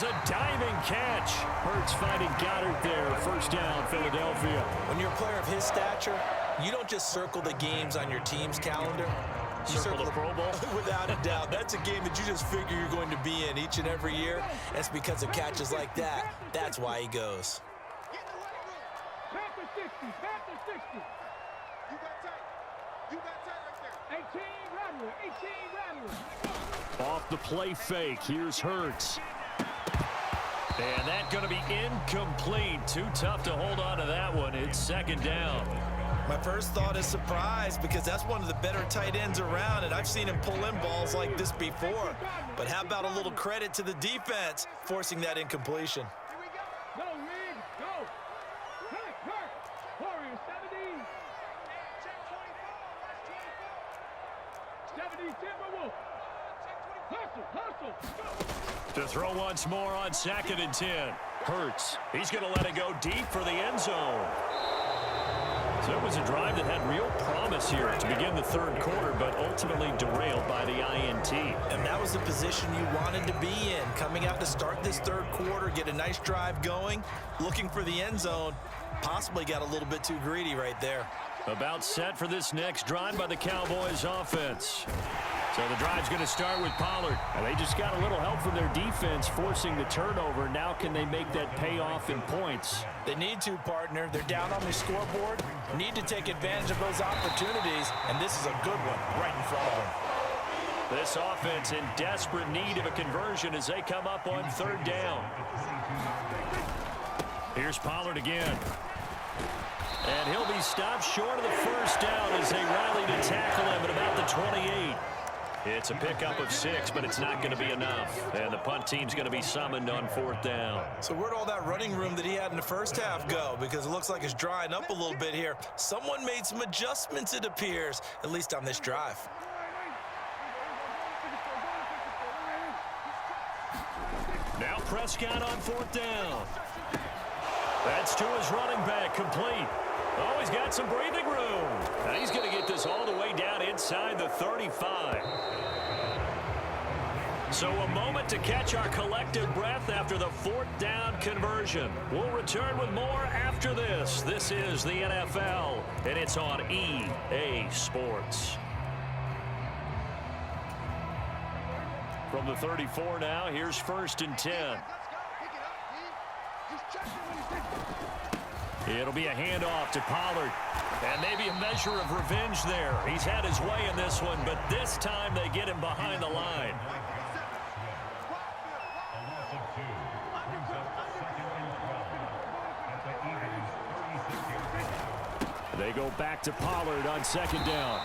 a diving catch. Hurts finding Goddard there. First down, Philadelphia. When you're a player of his stature, you don't just circle the games on your team's calendar. You circle the Pro Bowl? Without a doubt. That's a game that you just figure you're going to be in each and every year. And it's because of catches like that. That's why he goes. Panther 60, Panther 60. You got tight. You got tight right there. 18 Rattler. Off the play fake. Here's Hurts. And that's going to be incomplete. Too tough to hold on to that one. It's second down. My first thought is surprise because that's one of the better tight ends around, and I've seen him pull in balls like this before. But how about a little credit to the defense forcing that incompletion? Here we go. Go, Rig. Go. Hurt. Warriors 70. 70 Timberwolves. Hustle. Go. To throw once more on 2nd and 10. Hurts. He's going to let it go deep for the end zone. So it was a drive that had real promise here to begin the third quarter, but ultimately derailed by the INT. And that was the position you wanted to be in. Coming out to start this third quarter, get a nice drive going, looking for the end zone. Possibly got a little bit too greedy right there. About set for this next drive by the Cowboys offense. So the drive's going to start with Pollard. And they just got a little help from their defense forcing the turnover. Now can they make that pay off in points? They need to, partner. They're down on the scoreboard. Need to take advantage of those opportunities. And this is a good one right in front of them. This offense in desperate need of a conversion as they come up on third down. Here's Pollard again. And he'll be stopped short of the first down as they rally to tackle him at about the 28. It's a pickup of 6, but it's not going to be enough. And the punt team's going to be summoned on fourth down. So where'd all that running room that he had in the first half go? Because it looks like it's drying up a little bit here. Someone made some adjustments, it appears, at least on this drive. Now Prescott on fourth down. That's to his running back, complete. Oh, he's got some breathing room. Now he's going to get this all the way down inside the 35. So a moment to catch our collective breath after the fourth down conversion. We'll return with more after this. This is the NFL, and it's on EA Sports. From the 34 now, here's 1st and 10. It'll be a handoff to Pollard. And maybe a measure of revenge there. He's had his way in this one, but this time they get him behind the line. They go back to Pollard on 2nd down.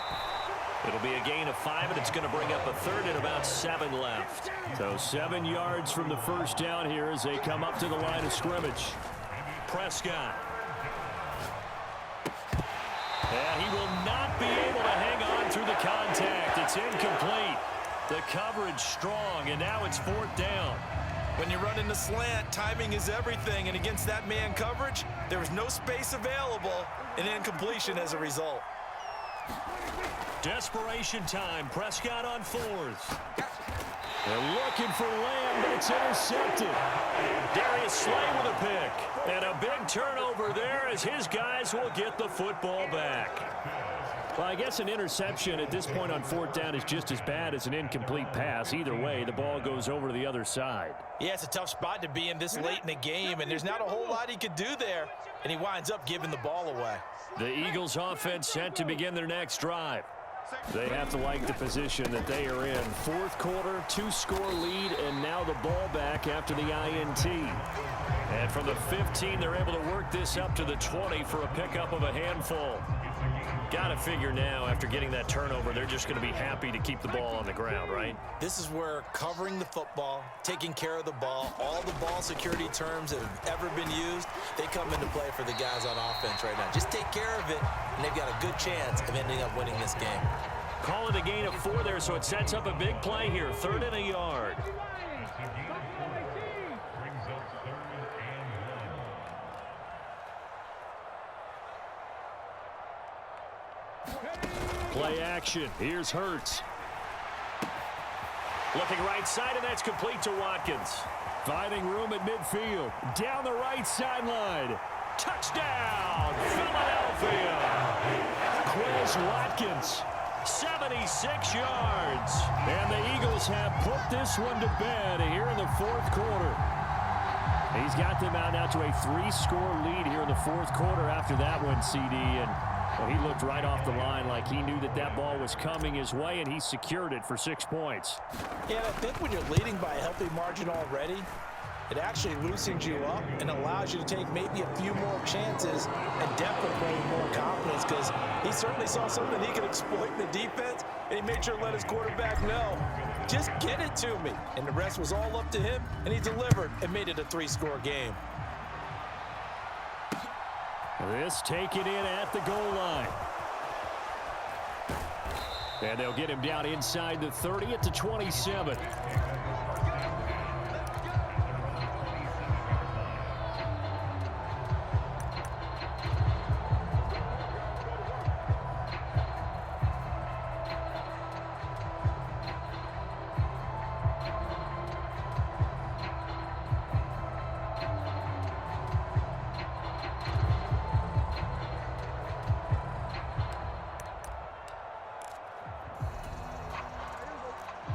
It'll be a gain of 5, and it's going to bring up a 3rd and about 7 left. So 7 yards from the first down here as they come up to the line of scrimmage. Prescott. And he will not be able to hang on through the contact. It's incomplete. The coverage strong, and now it's 4th down. When you run in the slant, timing is everything, and against that man coverage, there was no space available, and incompletion as a result. Desperation time. Prescott on 4th. They're looking for Lamb, but it's intercepted. Darius Slay with a pick. And a big turnover there as his guys will get the football back. Well, I guess an interception at this point on 4th down is just as bad as an incomplete pass. Either way, the ball goes over to the other side. Yeah, it's a tough spot to be in this late in the game, and there's not a whole lot he could do there, and he winds up giving the ball away. The Eagles offense set to begin their next drive. They have to like the position that they are in. 4th quarter, 2-score lead, and now the ball back after the INT. And from the 15, they're able to work this up to the 20 for a pickup of a handful. Got to figure now, after getting that turnover, they're just going to be happy to keep the ball on the ground, right? This is where covering the football, taking care of the ball, all the ball security terms that have ever been used, they come into play for the guys on offense right now. Just take care of it, and they've got a good chance of ending up winning this game. Call it a gain of 4 there, so it sets up a big play here. 3rd and a yard. Play action. Here's Hurts. Looking right side, and that's complete to Watkins. Finding room at midfield. Down the right sideline. Touchdown, Philadelphia. Quez Watkins, 76 yards. And the Eagles have put this one to bed here in the fourth quarter. He's got them out now to a 3-score lead here in the fourth quarter after that one, CD. And well, he looked right off the line like he knew that that ball was coming his way, and he secured it for 6 points. Yeah, I think when you're leading by a healthy margin already, it actually loosens you up and allows you to take maybe a few more chances and definitely play with more confidence, because he certainly saw something he could exploit in the defense, and he made sure to let his quarterback know, just get it to me. And the rest was all up to him, and he delivered and made it a 3-score game. This taken in at the goal line. And they'll get him down inside the 30 at the 27.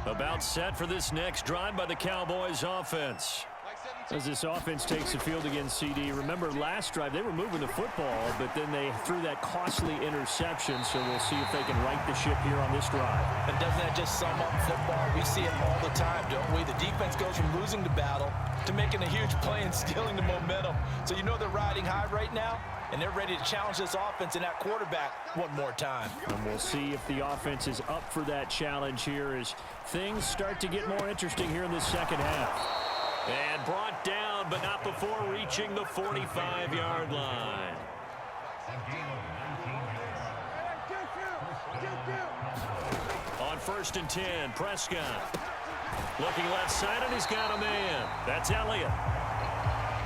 About set for this next drive by the Cowboys offense. As this offense takes the field against CD. Remember last drive they were moving the football, but then they threw that costly interception, so we'll see if they can right the ship here on this drive. And doesn't that just sum up football? We see it all the time, don't we? The defense goes from losing the battle to making a huge play and stealing the momentum. So you know they're riding high right now, and they're ready to challenge this offense and that quarterback one more time. And we'll see if the offense is up for that challenge here as things start to get more interesting here in the second half. And brought down, but not before reaching the 45-yard line. On 1st and 10, Prescott. Looking left side, and he's got a man. That's Elliott.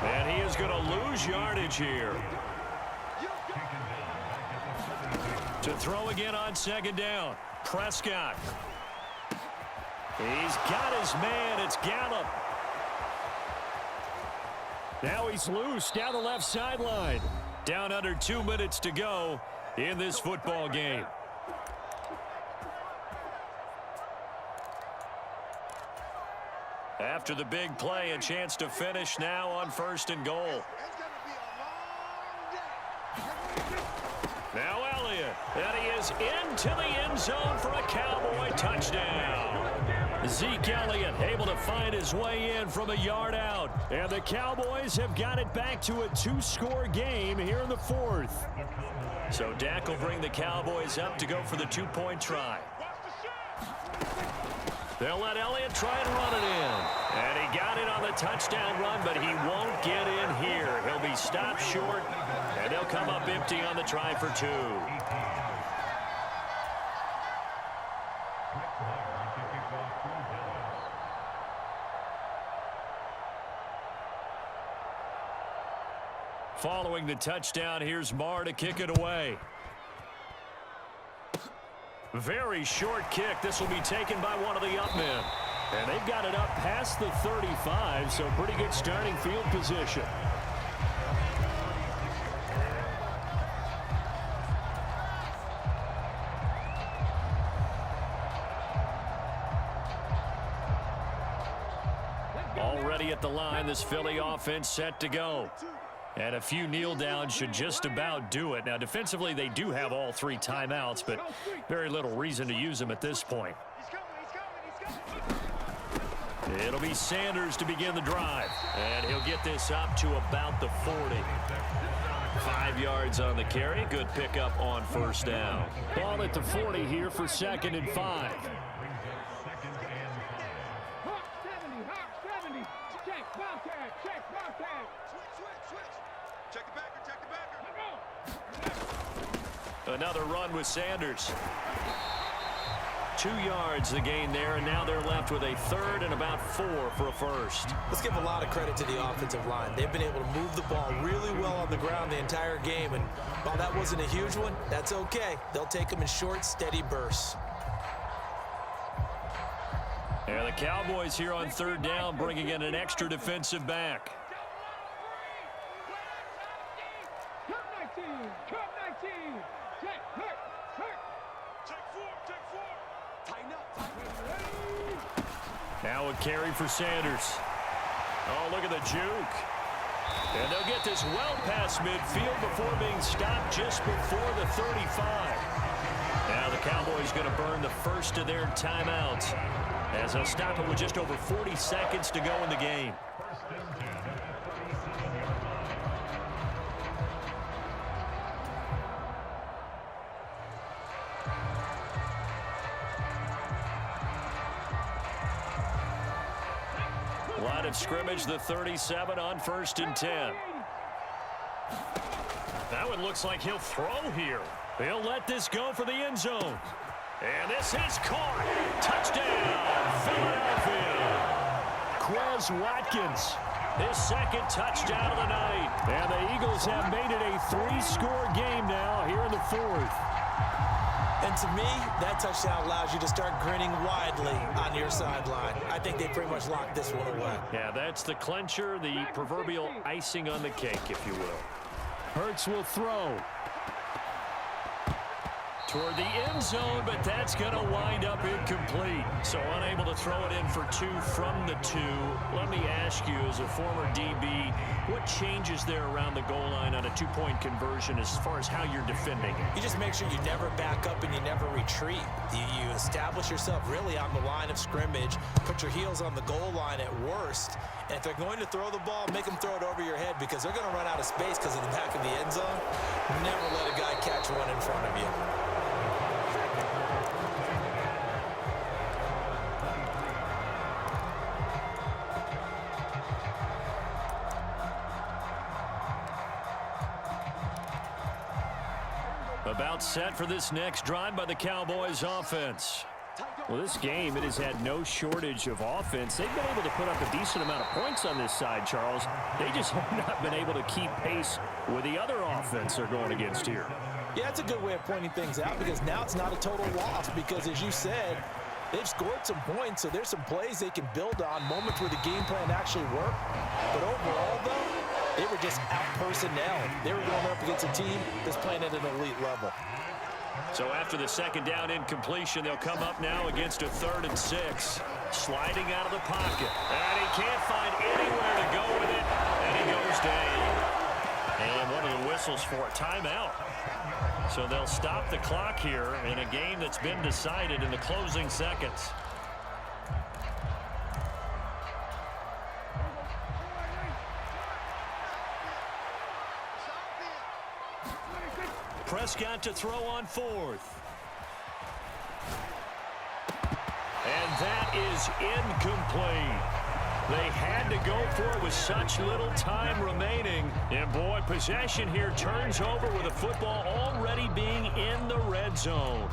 And he is going to lose yardage here. To throw again on 2nd down. Prescott. He's got his man. It's Gallup. Now he's loose down the left sideline. Down under 2 minutes to go in this football game. After the big play, a chance to finish now on 1st and goal. Now Elliott, and he is into the end zone for a Cowboy touchdown. Zeke Elliott able to find his way in from a yard out. And the Cowboys have got it back to a 2-score game here in the 4th. So Dak will bring the Cowboys up to go for the 2-point try. They'll let Elliott try and run it in. And he got it on the touchdown run, but he won't get in here. He'll be stopped short, and they'll come up empty on the try for 2. Following the touchdown, here's Marr to kick it away. Very short kick. This will be taken by one of the up men. And they've got it up past the 35, so pretty good starting field position. Already at the line, this Philly offense set to go. And a few kneel downs should just about do it. Now, defensively, they do have all 3 timeouts, but very little reason to use them at this point. It'll be Sanders to begin the drive. And he'll get this up to about the 40. 5 yards on the carry. Good pickup on 1st down. Ball at the 40 here for 2nd and 5. Another run with Sanders. 2 yards the gain there, and now they're left with a 3rd and about 4 for a 1st. Let's give a lot of credit to the offensive line. They've been able to move the ball really well on the ground the entire game, and while that wasn't a huge one, that's okay. They'll take them in short, steady bursts. And the Cowboys here on third down bringing in an extra defensive back. Now a carry for Sanders. Oh, look at the juke. And they'll get this well past midfield before being stopped just before the 35. Now the Cowboys going to burn the first of their timeouts as they'll stop it with just over 40 seconds to go in the game. Line of scrimmage, the 37 on 1st and 10. That one looks like he'll throw here. He'll let this go for the end zone. And this is caught. Touchdown, Philadelphia. Quez Watkins, his second touchdown of the night. And the Eagles have made it a 3-score game now here in the 4th. And to me, that touchdown allows you to start grinning widely on your sideline. I think they pretty much locked this one away. Yeah, that's the clincher, the proverbial icing on the cake, if you will. Hurts will throw toward the end zone, but that's going to wind up incomplete. So unable to throw it in for 2 from the 2. Let me ask you, as a former DB, what changes there around the goal line on a 2-point conversion as far as how you're defending it? You just make sure you never back up and you never retreat. You establish yourself really on the line of scrimmage, put your heels on the goal line at worst, and if they're going to throw the ball, make them throw it over your head because they're going to run out of space because of the back of the end zone. Never let a guy catch one in front of you. About set for this next drive by the Cowboys offense. Well, this game, it has had no shortage of offense. They've been able to put up a decent amount of points on this side, Charles. They just have not been able to keep pace with the other offense they're going against here. Yeah, that's a good way of pointing things out because now it's not a total loss because, as you said, they've scored some points, so there's some plays they can build on, moments where the game plan actually worked. But overall, though, they were just out-personnel. They were going up against a team that's playing at an elite level. So after the second down incompletion, they'll come up now against a 3rd and 6. Sliding out of the pocket. And he can't find anywhere to go with it. And he goes down. And one of the whistles for a timeout. So they'll stop the clock here in a game that's been decided in the closing seconds. Prescott to throw on 4th. And that is incomplete. They had to go for it with such little time remaining. And, boy, possession here turns over with the football already being in the red zone.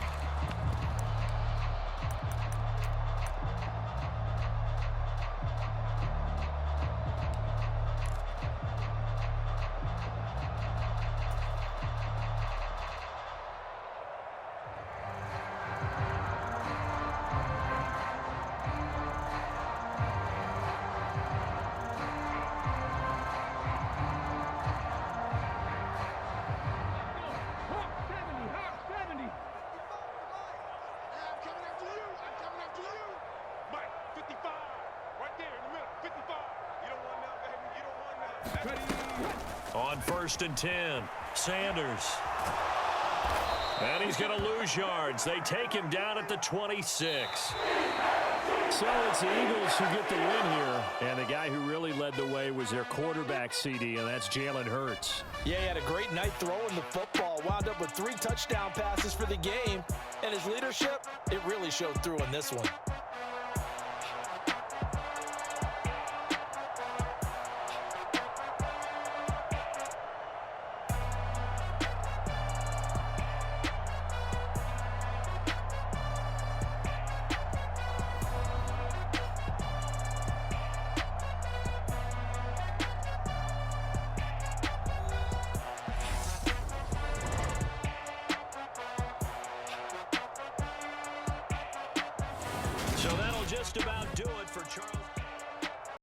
On 1st and 10, Sanders. And he's going to lose yards. They take him down at the 26. So it's the Eagles who get the win here. And the guy who really led the way was their quarterback, CD, and that's Jalen Hurts. Yeah, he had a great night throwing the football. Wound up with 3 touchdown passes for the game. And his leadership, it really showed through in this one. So that'll just about